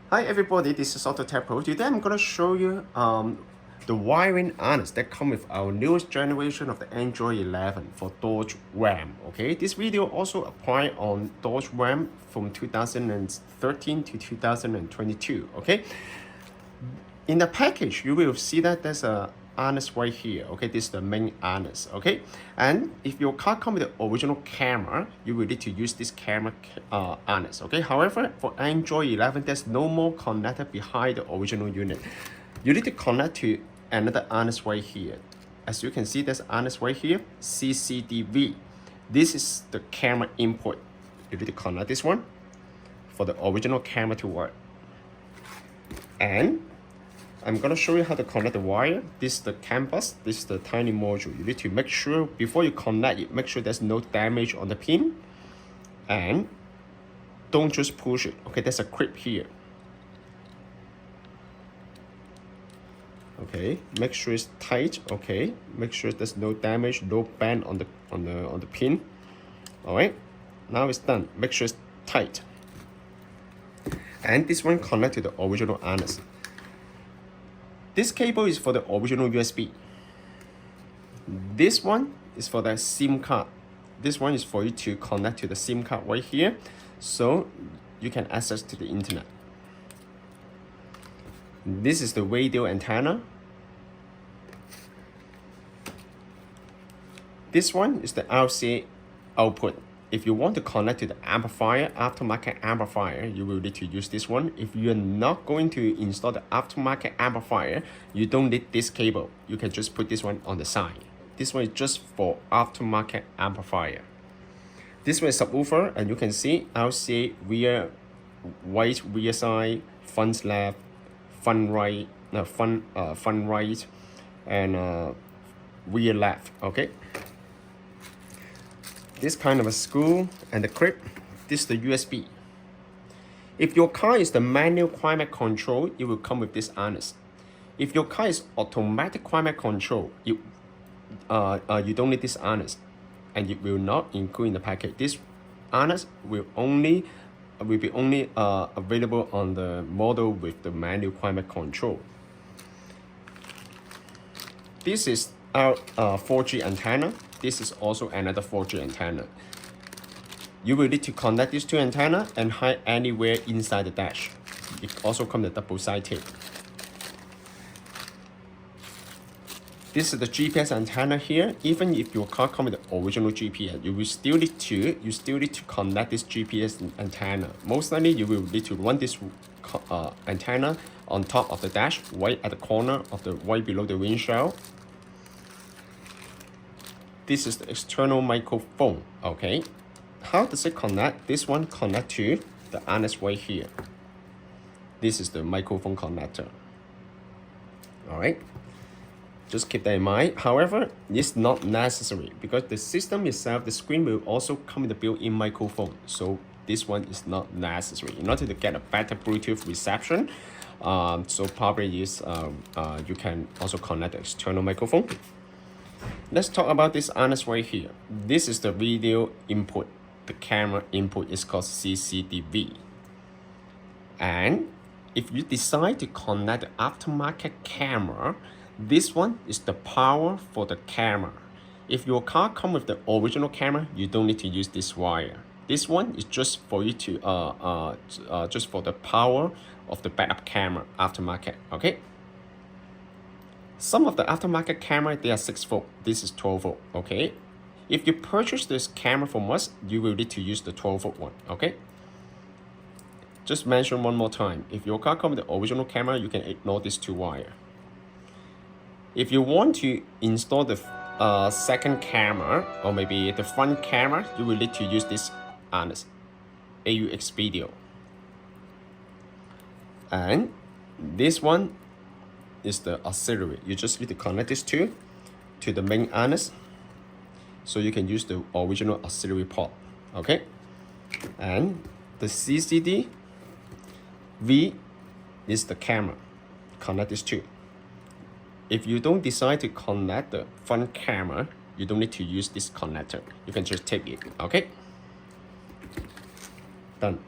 Hi everybody, this is AutoTecPro. Today I'm going to show you the wiring harness that come with our newest generation of the Android 11 for Dodge Ram. Okay, this video also apply on Dodge Ram from 2013 to 2022. Okay, in the package you will see that there's a harness right here. Okay, this is the main harness. Okay, and if your car comes with the original camera, you will need to use this camera harness. Okay, however, for Android 11 there's no more connector behind the original unit. You need to connect to another harness right here. As you can see, there's harness right here, CCDV. This is the camera input. You need to connect this one for the original camera to work. And I'm going to show you how to connect the wire. This is the CAN bus. This is the tiny module. You need to make sure before you connect it, make sure there's no damage on the pin. And don't just push it. Okay, there's a grip here. Okay, make sure it's tight. Okay, make sure there's no damage, no bend on the pin. All right, now it's done. Make sure it's tight. And this one connect to the original harness. This cable is for the original USB. This one is for the SIM card. This one is for you to connect to the SIM card right here, so you can access to the internet. This is the radio antenna. This one is the RCA output. If you want to connect to the amplifier, aftermarket amplifier, you will need to use this one. If you're not going to install the aftermarket amplifier, you don't need this cable. You can just put this one on the side. This one is just for aftermarket amplifier. This one is subwoofer, and you can see RCA rear right, rear side, front left, front right, front right, and rear left. Okay. This kind of a screw and the clip. This is the USB. If your car is the manual climate control, it will come with this harness. If your car is automatic climate control, you don't need this harness, and it will not include in the package. This harness will be only available on the model with the manual climate control. This is our 4G antenna. This is also another 4G antenna. You will need to connect these two antennas and hide anywhere inside the dash. It also comes with double-sided tape. This is the GPS antenna here. Even if your car comes with the original GPS, you still need to connect this GPS antenna. Most likely, you will need to run this antenna on top of the dash, right at the corner of the right below the windshield. This is the external microphone. Okay, how does it connect? This one connect to the harness right here. This is the microphone connector. All right, just keep that in mind. However, it's not necessary because the system itself, the screen will also come with the built-in microphone. So this one is not necessary in order to get a better Bluetooth reception. So probably is you can also connect the external microphone. Let's talk about this harness right here. This is the video input. The camera input is called CCDV. And if you decide to connect the aftermarket camera, this one is the power for the camera. If your car comes with the original camera, you don't need to use this wire. This one is just for you to just for the power of the backup camera aftermarket. Okay. Some of the aftermarket camera, they are 6 volt. This is 12 volt. Okay. If you purchase this camera from us, you will need to use the 12 volt one. Okay. Just mention one more time. If your car comes with the original camera, you can ignore these two wires. If you want to install the second camera or maybe the front camera, you will need to use this harness, AUX video. And this one is the auxiliary. You just need to connect this two to the main harness, so you can use the original auxiliary port. Okay, and the CCD V is the camera. Connect this two. If you don't decide to connect the front camera, you don't need to use this connector. You can just tape it. Okay, done.